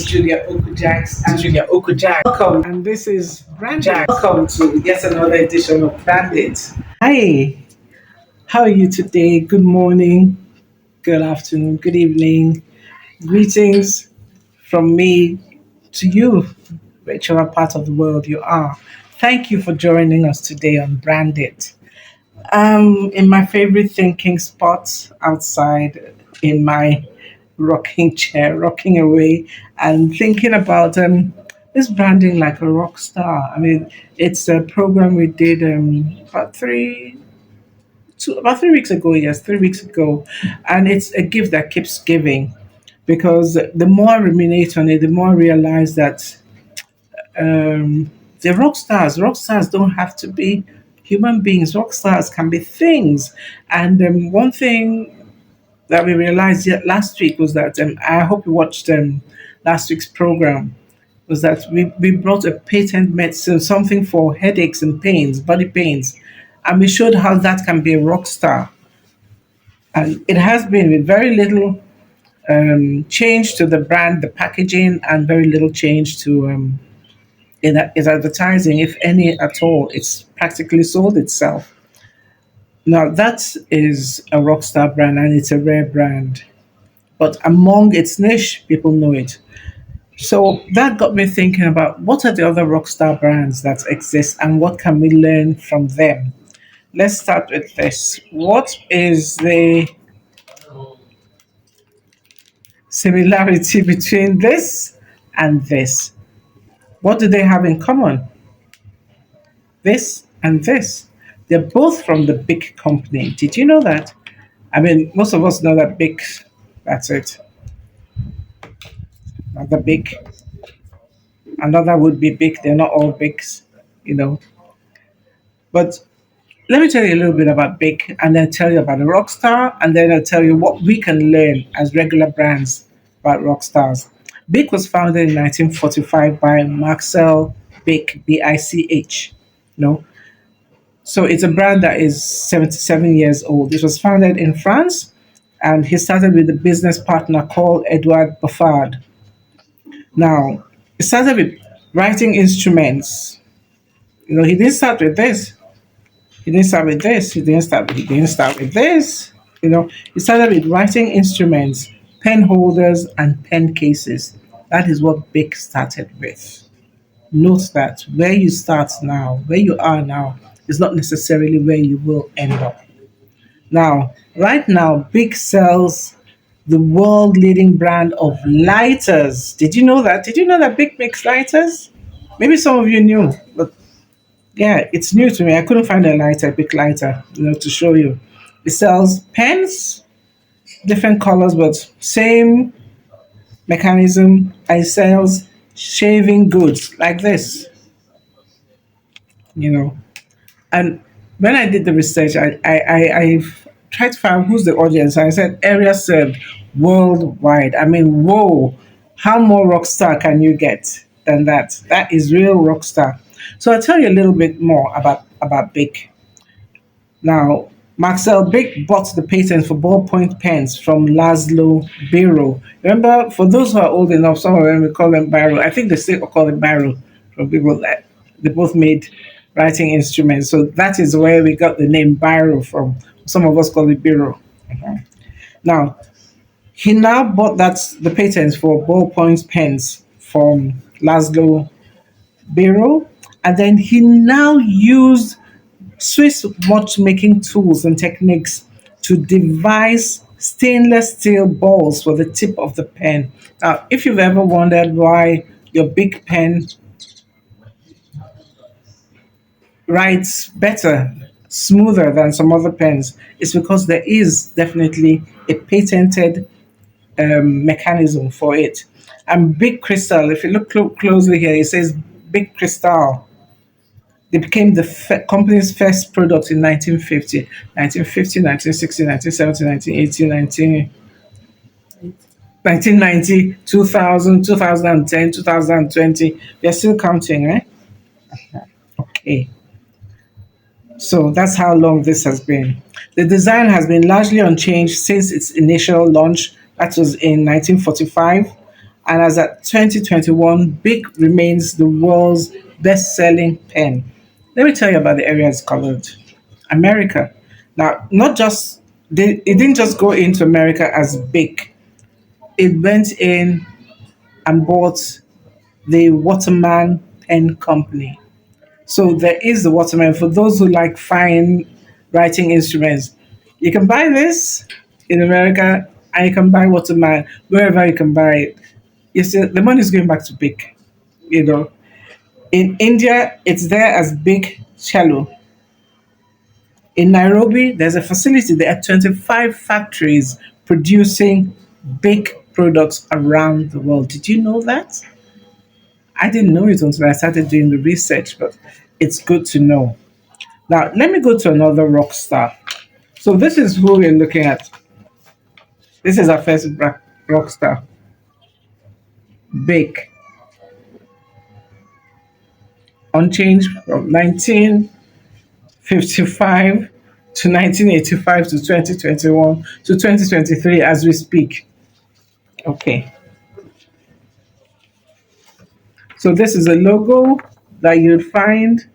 Julia Okujax. I'm Julia Okujax. Welcome, and this is Branded. Welcome to yet another edition of Branded. Hi, how are you today? Good morning, good afternoon, good evening. Greetings from me to you, whichever part of the world you are. Thank you for joining us today on Branded. In my favorite thinking spot outside in my rocking chair, rocking away and thinking about this branding like a rock star. I mean, it's a program we did about 3 weeks ago. Yes, 3 weeks ago, and it's a gift that keeps giving because the more I ruminate on it, the more I realize that they're rock stars. Rock stars don't have to be human beings. Rock stars can be things. And one thing that we realized last week was that I hope you watched last week's program. Was that we brought a patent medicine, something for headaches and pains, body pains, and we showed how that can be a rock star. And it has been with very little change to the brand, the packaging, and very little change to its advertising, if any at all. It's practically sold itself. Now that is a rock star brand, and it's a rare brand. But among its niche, people know it. So that got me thinking about what are the other rockstar brands that exist and what can we learn from them. Let's start with this. What is the similarity between this and this? What do they have in common? This and this. They're both from the big company. Did you know that? I mean, most of us know that big, that's it. Not the big. Another would be big. They're not all bigs, you know. But let me tell you a little bit about Bic and then tell you about a rock star and then I'll tell you what we can learn as regular brands about rock stars. Bic was founded in 1945 by Marcel Bic, B-I-C-H. No. So it's a brand that is 77 years old. It was founded in France and he started with a business partner called Edouard Buffard. Now, he started with writing instruments. You know, he didn't start with this. He didn't start with this. He didn't start with this. You know, he started with writing instruments, pen holders, and pen cases. That is what Bic started with. Note that where you start now, where you are now, is not necessarily where you will end up. Now, right now, Bic sells the world leading brand of lighters. Did you know that? Did you know that Bic makes lighters? Maybe some of you knew, but yeah, it's new to me. I couldn't find a lighter, big lighter, to show you. It sells pens, different colors, but same mechanism. And it sells shaving goods like this, you know. And when I did the research, I tried to find who's the audience. I said area served worldwide. I mean, whoa, how more rock star can you get than that? That is real rock star. So I'll tell you a little bit more about Bic. Now, Marcel Bic bought the patent for ballpoint pens from Laszlo Biro. Remember, for those who are old enough, some of them we call them Biro. I think they still call it Biro from people that they both made writing instruments. So that is where we got the name Biro from. Some of us call it Biro. Mhm. Now, he now bought the patents for ballpoint pens from Laszlo Biro, and then he now used Swiss watchmaking tools and techniques to devise stainless steel balls for the tip of the pen. Now, if you've ever wondered why your big pen writes better, smoother than some other pens, it's because there is definitely a patented mechanism for it. And Big Crystal, if you look closely here, it says Big Crystal. They became the company's first product in 1950, 1950, 1960, 1970, 1980, 1990, 2000, 2010, 2020. They're still counting, right? Okay. So that's how long this has been. The design has been largely unchanged since its initial launch, that was in 1945, And as at 2021, Bic remains the world's best selling pen. Let me tell you about the area it's covered. America. Now, not just, it didn't just go into America as Bic, it went in and bought the Waterman Pen Company. So there is the Waterman for those who like fine writing instruments. You can buy this in America and you can buy Waterman wherever you can buy it. You see, the money is going back to Big. You know, in India, it's there as Big Cello. In Nairobi, there's a facility. There are 25 factories producing big products around the world. Did you know that? I didn't know it until I started doing the research, but it's good to know. Now, let me go to another rock star. So, this is who we're looking at. This is our first rock star, Big, unchanged from 1955 to 1985 to 2021 to 2023 as we speak. Okay, so this is a logo that you'd find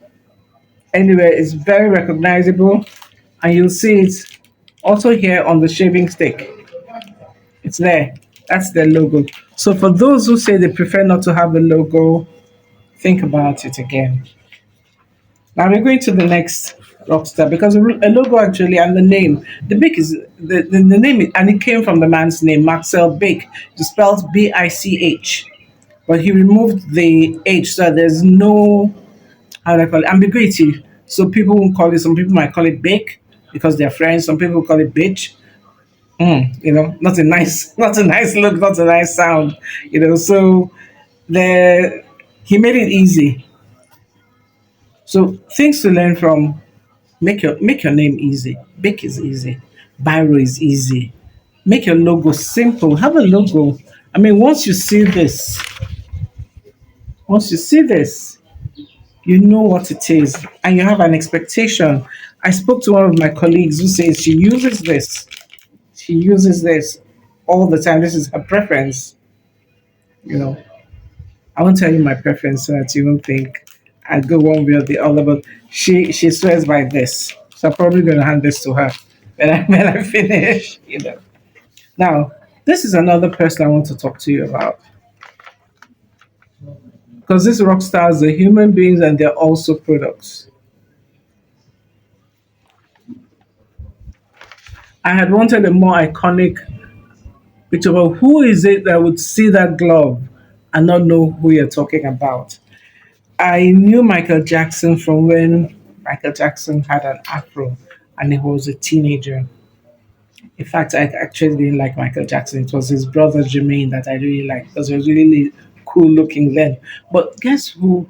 anywhere. It's very recognizable, and you'll see it also here on the shaving stick. It's there. That's their logo. So for those who say they prefer not to have a logo, think about it again. Now we're going to the next rockstar because a logo actually and the name, the Bic is the name, and it came from the man's name, Maxwell Bic. It's spelled Bich, but he removed the H, so there's no, how do I call it, ambiguity. So people won't call it. Some people might call it Bic because they're friends. Some people call it bitch. Not a nice, not a nice look, not a nice sound. So the he made it easy. So things to learn from: make your name easy. Bake is easy. Biro is easy. Make your logo simple. Have a logo. I mean, once you see this, you know what it is, and you have an expectation. I spoke to one of my colleagues who says she uses this. She uses this all the time. This is her preference. You know, I won't tell you my preference so that you won't think I go one way or the other. But she swears by this, so I'm probably going to hand this to her when I finish. Now, this is another person I want to talk to you about because these rock stars are human beings and they're also products. I had wanted a more iconic picture of who is it that would see that glove and not know who you're talking about. I knew Michael Jackson from when Michael Jackson had an afro and he was a teenager. In fact, I actually didn't like Michael Jackson. It was his brother Jermaine that I really liked because he was really cool looking then. But guess who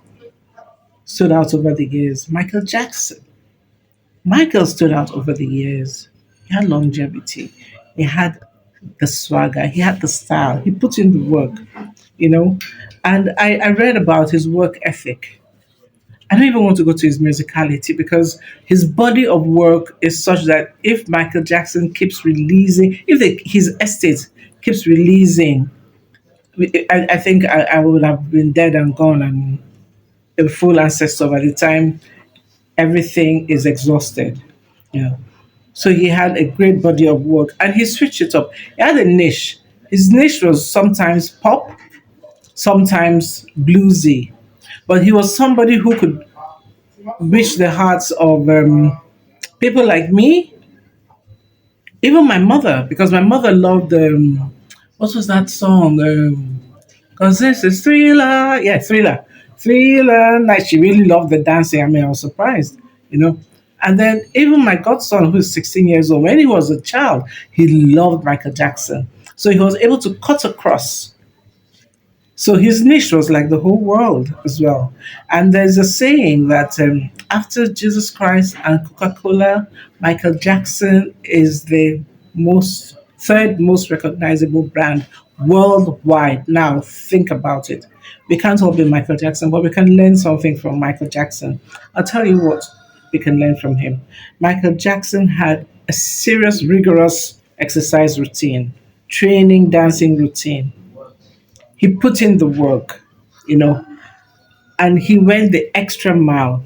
stood out over the years? Michael Jackson. Michael stood out over the years. He had longevity. He had the swagger. He had the style. He put in the work, you know. And I read about his work ethic. I don't even want to go to his musicality because his body of work is such that if Michael Jackson keeps releasing, if his estate keeps releasing, I think I would have been dead and gone and a full ancestor by the time everything is exhausted. Yeah. So he had a great body of work and he switched it up. He had a niche. His niche was sometimes pop, sometimes bluesy, but he was somebody who could reach the hearts of people like me, even my mother, because my mother loved what was that song? Cause this is Thriller, yeah, Thriller. Night. She really loved the dancing. I mean, I was surprised, you know. And then even my godson, who's 16 years old, when he was a child, he loved Michael Jackson. So he was able to cut across. So his niche was like the whole world as well. And there's a saying that after Jesus Christ and Coca Cola, Michael Jackson is the third most recognizable brand worldwide. Now, think about it. We can't all be Michael Jackson, but we can learn something from Michael Jackson. I'll tell you what we can learn from him. Michael Jackson had a serious, rigorous exercise routine, training, dancing routine. He put in the work, you know, and he went the extra mile.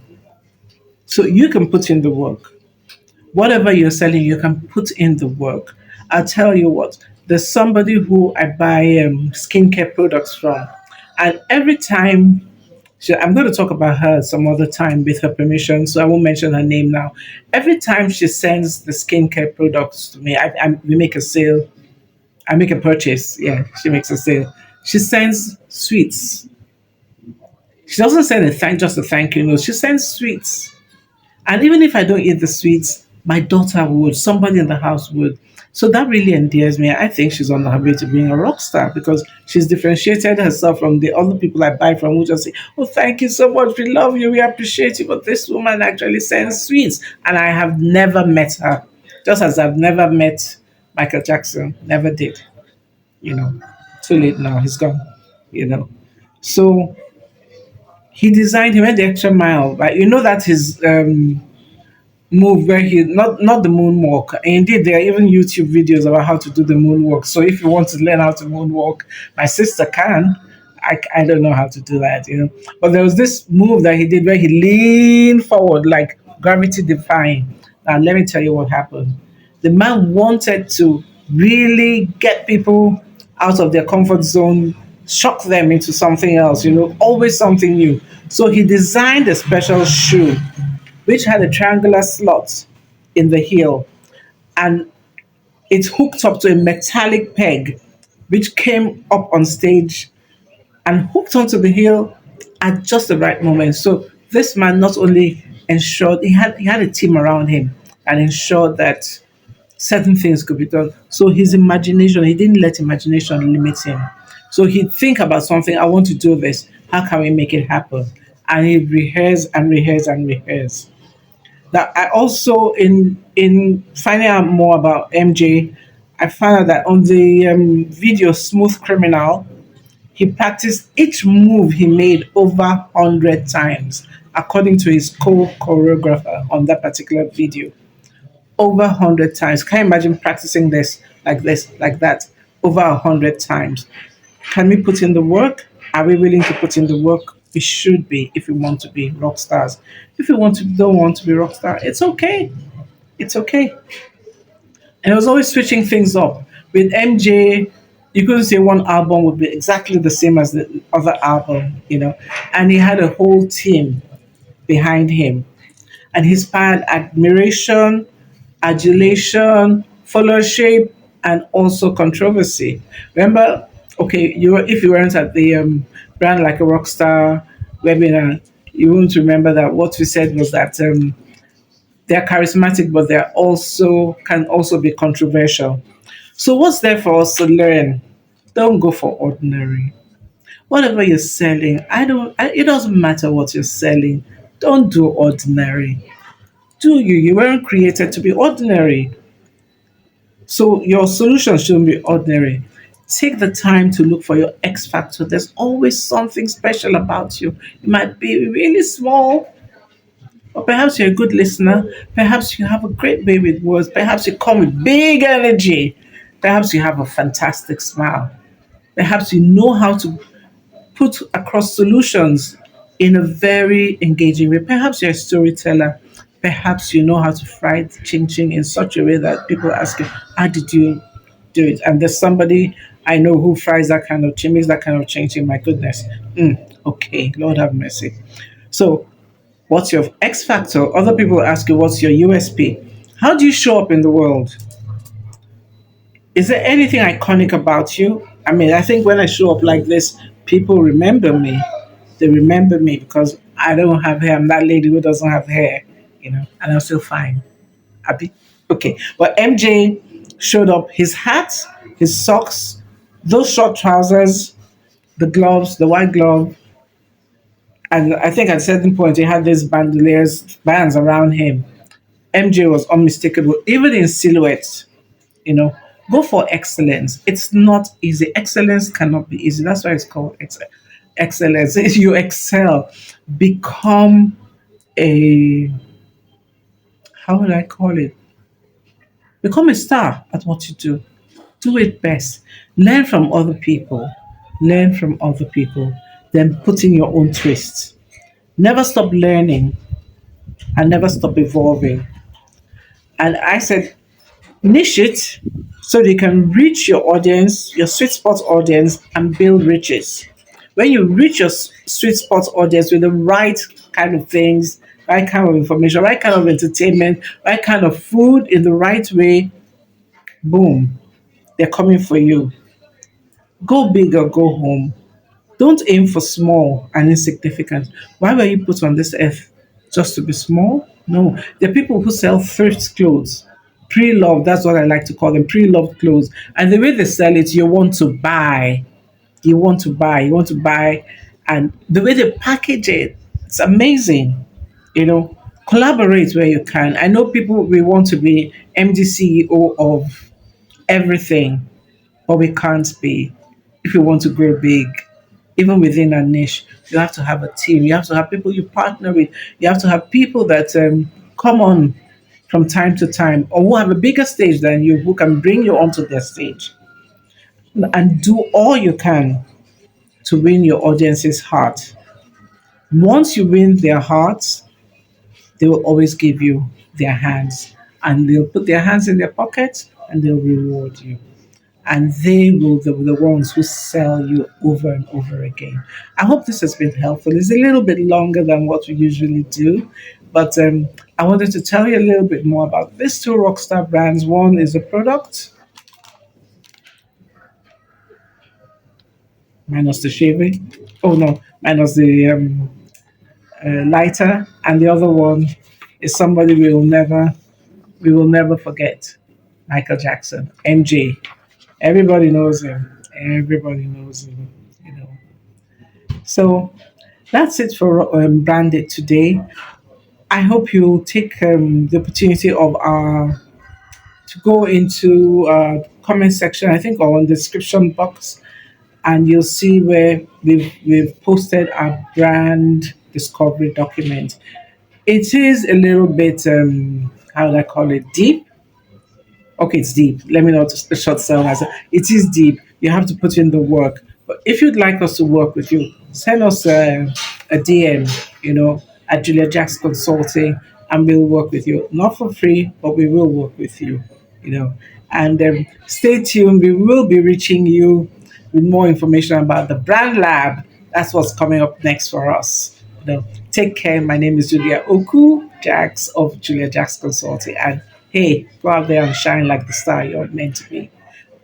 So you can put in the work. Whatever you're selling, you can put in the work. I'll tell you what, there's somebody who I buy skincare products from, and every time I'm going to talk about her some other time with her permission, so I won't mention her name now. Every time she sends the skincare products to me, we make a sale. I make a purchase. Yeah, she makes a sale. She sends sweets. She doesn't send just a thank you note. She sends sweets. And even if I don't eat the sweets, my daughter would, somebody in the house would. So that really endears me. I think she's on her way to being a rock star because she's differentiated herself from the other people I buy from who just say, "Oh, thank you so much. We love you. We appreciate you." But this woman actually sends sweets. And I have never met her. Just as I've never met Michael Jackson. Never did. You know. Too late now. He's gone. You know. So he went the extra mile. But you know that his move where he not the moonwalk. Indeed, there are even YouTube videos about how to do the moonwalk. So if you want to learn how to moonwalk, my sister can. I don't know how to do that, you know. But there was this move that he did where he leaned forward like gravity defying. And let me tell you what happened. The man wanted to really get people out of their comfort zone, shock them into something else, you know, always something new. So he designed a special shoe which had a triangular slot in the heel, and it hooked up to a metallic peg which came up on stage and hooked onto the heel at just the right moment. So this man not only ensured he had a team around him and ensured that certain things could be done. So his imagination, he didn't let imagination limit him. So he'd think about something, I want to do this. How can we make it happen? And he'd rehearse and rehearse and rehearse. Now, I also in finding out more about MJ, I found out that on the video "Smooth Criminal," he practiced each move he made over 100 times, according to his co-choreographer on that particular video. Over 100 times. Can you imagine practicing this, like that, over 100 times? Can we put in the work? Are we willing to put in the work? We should be if we want to be rock stars. If we don't want to be rock star, it's okay. It's okay. And I was always switching things up. With MJ, you couldn't say one album would be exactly the same as the other album, you know. And he had a whole team behind him. And he inspired admiration, adulation, followership, and also controversy. Remember, okay, if you weren't at the Brand Like a Rockstar webinar, you won't remember that what we said was that they're charismatic, but they're also can also be controversial. So what's there for us to learn? Don't go for ordinary. Whatever you're selling, it doesn't matter what you're selling. Don't do ordinary. Do you? You weren't created to be ordinary. So your solution shouldn't be ordinary. Take the time to look for your X factor. There's always something special about you. It might be really small, or perhaps you're a good listener. Perhaps you have a great way with words. Perhaps you come with big energy. Perhaps you have a fantastic smile. Perhaps you know how to put across solutions in a very engaging way. Perhaps you're a storyteller. Perhaps you know how to fry ching ching in such a way that people ask you, "How did you do it?" And there's somebody I know who fries that kind of ching, makes that kind of ching ching. My goodness. Okay, Lord have mercy. So, what's your X factor? Other people ask you, "What's your USP?" How do you show up in the world? Is there anything iconic about you? I mean, I think when I show up like this, people remember me. They remember me because I don't have hair. I'm that lady who doesn't have hair, you know, and I'm still fine. Happy? Okay. But MJ showed up his hat, his socks, those short trousers, the gloves, the white glove, and I think at a certain point he had these bandoliers, bands around him. MJ was unmistakable, even in silhouette. You know, go for excellence. It's not easy. Excellence cannot be easy. That's why it's called excellence. You excel, become a, how would I call it, become a star at what you do. Do it best. Learn from other people. Learn from other people, then put in your own twist. Never stop learning and never stop evolving. And I said, niche it so you can reach your audience, your sweet spot audience, and build riches. When you reach your sweet spot audience with the right kind of things, right kind of information, right kind of entertainment, right kind of food in the right way, boom, they're coming for you. Go big or go home. Don't aim for small and insignificant. Why were you put on this earth? Just to be small? No. There are people who sell thrift clothes. Pre-loved, that's what I like to call them, pre-loved clothes. And the way they sell it, you want to buy. You want to buy. And the way they package it, it's amazing. You know, collaborate where you can. I know people, we want to be MD CEO of everything, but we can't be. If you want to grow big, even within a niche, you have to have a team. You have to have people you partner with. You have to have people that come on from time to time, or who have a bigger stage than you, who can bring you onto their stage, and do all you can to win your audience's heart. Once you win their hearts, they will always give you their hands, and they'll put their hands in their pockets and they'll reward you. And they will be the ones who sell you over and over again. I hope this has been helpful. It's a little bit longer than what we usually do, but I wanted to tell you a little bit more about these two Rockstar brands. One is a product, minus the shaving. Oh no, minus the lighter, and the other one is somebody we will never forget. Michael Jackson, MJ. Everybody knows him. Everybody knows him. You know. So that's it for Branded today. I hope you take the opportunity of to go into comment section, I think, or on the description box, and you'll see where we've posted our brand discovery document. It is a little bit how do I call it, deep. Okay, it's deep. Let me not short sell myself. It is deep. You have to put in the work. But if you'd like us to work with you, send us a DM, at Julia Jacks Consulting, and we'll work with you. Not for free, but we will work with you, you know. And stay tuned. We will be reaching you with more information about the Brand Lab. That's what's coming up next for us. Take care. My name is Julia Oku Jax of Julia Jax Consulting. And hey, go out there and shine like the star you're meant to be.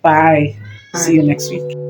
Bye. See you next week.